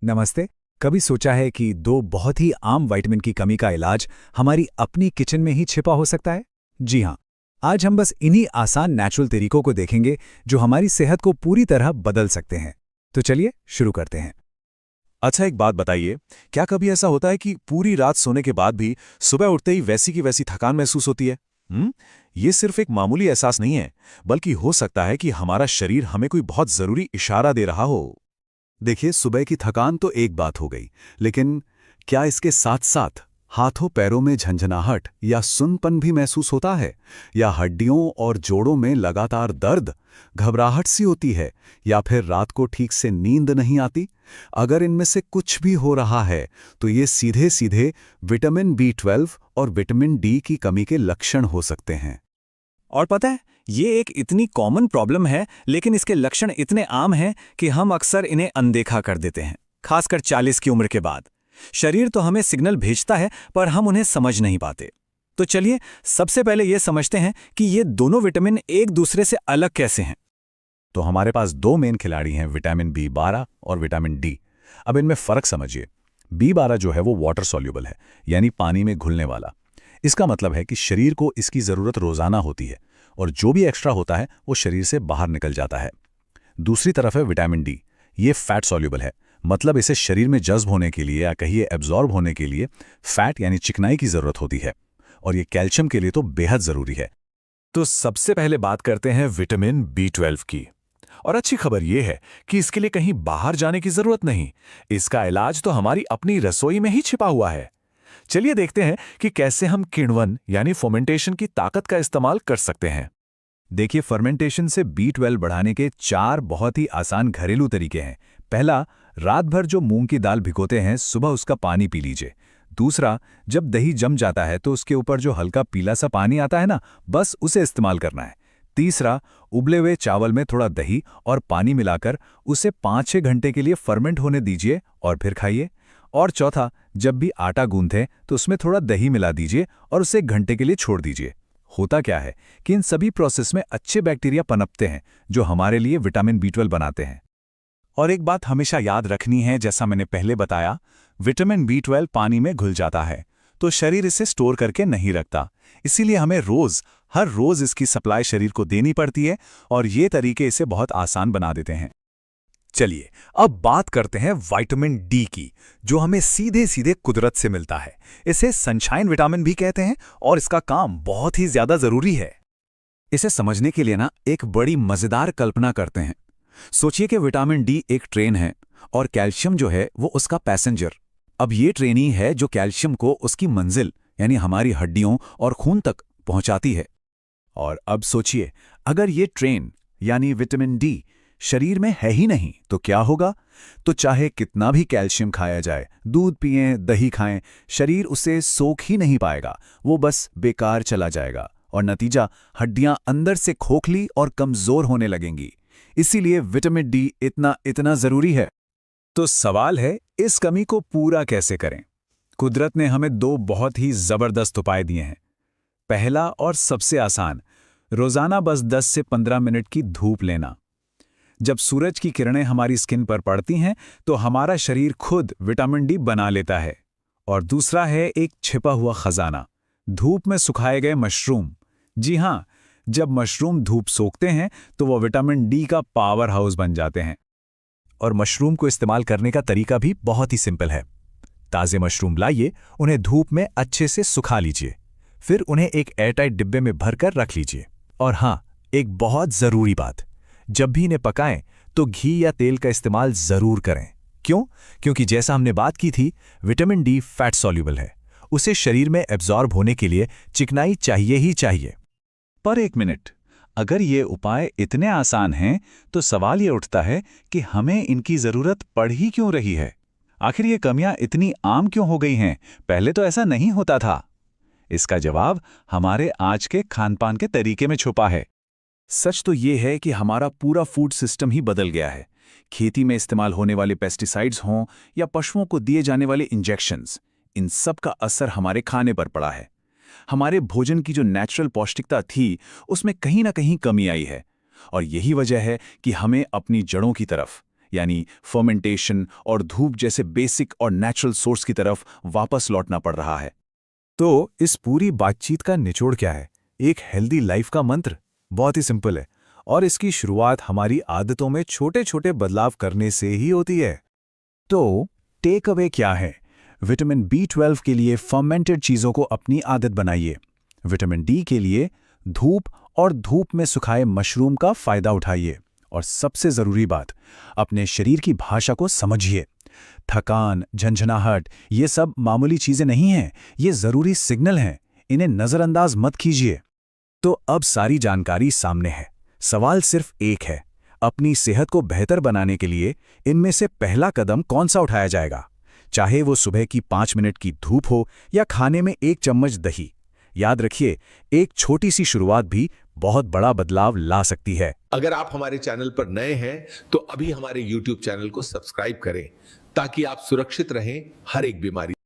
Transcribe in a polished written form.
नमस्ते। कभी सोचा है कि दो बहुत ही आम विटामिन की कमी का इलाज हमारी अपनी किचन में ही छिपा हो सकता है? जी हाँ। आज हम बस इन्हीं आसान नेचुरल तरीकों को देखेंगे जो हमारी सेहत को पूरी तरह बदल सकते हैं। तो चलिए शुरू करते हैं। अच्छा, एक बात बताइए, क्या कभी ऐसा होता है कि पूरी रात सोने के बाद भी सुबह उठते ही वैसी की वैसी थकान महसूस होती है? ये सिर्फ एक मामूली एहसास नहीं है, बल्कि हो सकता है कि हमारा शरीर हमें कोई बहुत जरूरी इशारा दे रहा हो। देखिए, सुबह की थकान तो एक बात हो गई, लेकिन क्या इसके साथ साथ हाथों पैरों में झंझनाहट या सुन्नपन भी महसूस होता है? या हड्डियों और जोड़ों में लगातार दर्द, घबराहट सी होती है, या फिर रात को ठीक से नींद नहीं आती? अगर इनमें से कुछ भी हो रहा है तो ये सीधे सीधे विटामिन B12 और विटामिन डी की कमी के लक्षण हो सकते हैं। और पता है, ये एक इतनी कॉमन प्रॉब्लम है, लेकिन इसके लक्षण इतने आम हैं कि हम अक्सर इन्हें अनदेखा कर देते हैं, खासकर 40 की उम्र के बाद। शरीर तो हमें सिग्नल भेजता है, पर हम उन्हें समझ नहीं पाते। तो चलिए सबसे पहले ये समझते हैं कि ये दोनों विटामिन एक दूसरे से अलग कैसे हैं। तो हमारे पास दो मेन खिलाड़ी हैं, विटामिन B12 और विटामिन डी। अब इनमें फर्क समझिए। B12 जो है वो वाटर सॉल्युबल है, यानी पानी में घुलने वाला। इसका मतलब है कि शरीर को इसकी ज़रूरत रोज़ाना होती है, और जो भी एक्स्ट्रा होता है वो शरीर से बाहर निकल जाता है। दूसरी तरफ है विटामिन डी। ये फैट सॉल्युबल है, मतलब इसे शरीर में जज्ब होने के लिए या कहिए एब्जॉर्ब होने के लिए फैट यानी चिकनाई की ज़रूरत होती है, और ये कैल्शियम के लिए तो बेहद ज़रूरी है। तो सबसे पहले बात करते हैं विटामिन B12 की। और अच्छी खबर यह है कि इसके लिए कहीं बाहर जाने की जरूरत नहीं। इसका इलाज तो हमारी अपनी रसोई में ही छिपा हुआ है। चलिए देखते हैं कि कैसे हम किण्वन यानी फर्मेंटेशन की ताकत का इस्तेमाल कर सकते हैं। देखिए, फर्मेंटेशन से B12 बढ़ाने के 4 बहुत ही आसान घरेलू तरीके हैं। पहला, रात भर जो मूंग की दाल भिगोते हैं, सुबह उसका पानी पी लीजिए। दूसरा, जब दही जम जाता है तो उसके ऊपर जो हल्का पीला सा पानी आता है ना, बस उसे इस्तेमाल करना है। तीसरा, उबले हुए चावल में थोड़ा दही और पानी मिलाकर उसे 5-6 घंटे के लिए फर्मेंट होने दीजिए और फिर खाइए। और चौथा, जब भी आटा गूंथें तो उसमें थोड़ा दही मिला दीजिए और उसे 1 घंटे के लिए छोड़ दीजिए। होता क्या है कि इन सभी प्रोसेस में अच्छे बैक्टीरिया पनपते हैं जो हमारे लिए विटामिन B12 बनाते हैं। और एक बात हमेशा याद रखनी है, जैसा मैंने पहले बताया, विटामिन B12 पानी में घुल जाता है, तो शरीर इसे स्टोर करके नहीं रखता। इसीलिए हमें हर रोज इसकी सप्लाई शरीर को देनी पड़ती है, और ये तरीके इसे बहुत आसान बना देते हैं। चलिए अब बात करते हैं विटामिन डी की, जो हमें सीधे सीधे कुदरत से मिलता है। इसे सनशाइन विटामिन भी कहते हैं और इसका काम बहुत ही ज्यादा जरूरी है। इसे समझने के लिए ना एक बड़ी मजेदार कल्पना करते हैं। सोचिए कि विटामिन डी एक ट्रेन है और कैल्शियम जो है वो उसका पैसेंजर। अब ये ट्रेन ही है जो कैल्शियम को उसकी मंजिल यानी हमारी हड्डियों और खून तक पहुंचाती है। और अब सोचिए, अगर ये ट्रेन यानी विटामिन डी शरीर में है ही नहीं तो क्या होगा? तो चाहे कितना भी कैल्शियम खाया जाए, दूध पिएं, दही खाएं, शरीर उसे सोख ही नहीं पाएगा। वो बस बेकार चला जाएगा और नतीजा, हड्डियां अंदर से खोखली और कमजोर होने लगेंगी। इसीलिए विटामिन डी इतना इतना जरूरी है। तो सवाल है, इस कमी को पूरा कैसे करें? कुदरत ने हमें 2 बहुत ही जबरदस्त उपाय दिए हैं। पहला और सबसे आसान, रोजाना बस 10 से 15 मिनट की धूप लेना। जब सूरज की किरणें हमारी स्किन पर पड़ती हैं तो हमारा शरीर खुद विटामिन डी बना लेता है। और दूसरा है एक छिपा हुआ खजाना, धूप में सुखाए गए मशरूम। जी हां, जब मशरूम धूप सोखते हैं तो वो विटामिन डी का पावर हाउस बन जाते हैं। और मशरूम को इस्तेमाल करने का तरीका भी बहुत ही सिंपल है। ताज़े मशरूम लाइए, उन्हें धूप में अच्छे से सुखा लीजिए, फिर उन्हें एक एयरटाइट डिब्बे में भरकर रख लीजिए। और हां, एक बहुत ज़रूरी बात, जब भी इन्हें पकाएं तो घी या तेल का इस्तेमाल ज़रूर करें। क्यों? क्योंकि जैसा हमने बात की थी, विटामिन डी फैट सॉल्युबल है। उसे शरीर में एब्जॉर्ब होने के लिए चिकनाई चाहिए ही चाहिए। पर एक मिनट, अगर ये उपाय इतने आसान हैं तो सवाल ये उठता है कि हमें इनकी ज़रूरत पड़ ही क्यों रही है? आखिर ये कमियां इतनी आम क्यों हो गई हैं? पहले तो ऐसा नहीं होता था। इसका जवाब हमारे आज के खानपान के तरीके में छुपा है। सच तो ये है कि हमारा पूरा फूड सिस्टम ही बदल गया है। खेती में इस्तेमाल होने वाले पेस्टिसाइड्स हों या पशुओं को दिए जाने वाले इंजेक्शंस, इन सब का असर हमारे खाने पर पड़ा है। हमारे भोजन की जो नेचुरल पौष्टिकता थी, उसमें कहीं ना कहीं कमी आई है। और यही वजह है कि हमें अपनी जड़ों की तरफ यानी फर्मेंटेशन और धूप जैसे बेसिक और नेचुरल सोर्स की तरफ वापस लौटना पड़ रहा है। तो इस पूरी बातचीत का निचोड़ क्या है? एक हेल्दी लाइफ का मंत्र बहुत ही सिंपल है और इसकी शुरुआत हमारी आदतों में छोटे छोटे बदलाव करने से ही होती है। तो टेक अवे क्या है? विटामिन B12 के लिए फर्मेंटेड चीज़ों को अपनी आदत बनाइए। विटामिन D के लिए धूप और धूप में सुखाए मशरूम का फायदा उठाइए। और सबसे ज़रूरी बात, अपने शरीर की भाषा को समझिए। थकान, झंझनाहट, ये सब मामूली चीज़ें नहीं हैं, ये ज़रूरी सिग्नल हैं। इन्हें नज़रअंदाज मत कीजिए। तो अब सारी जानकारी सामने है। सवाल सिर्फ एक है, अपनी सेहत को बेहतर बनाने के लिए इनमें से पहला कदम कौन सा उठाया जाएगा? चाहे वो सुबह की 5 मिनट की धूप हो या खाने में 1 चम्मच दही। याद रखिए, एक छोटी सी शुरुआत भी बहुत बड़ा बदलाव ला सकती है। अगर आप हमारे चैनल पर नए हैं तो अभी हमारे YouTube चैनल को सब्सक्राइब करें ताकि आप सुरक्षित रहें हर एक बीमारी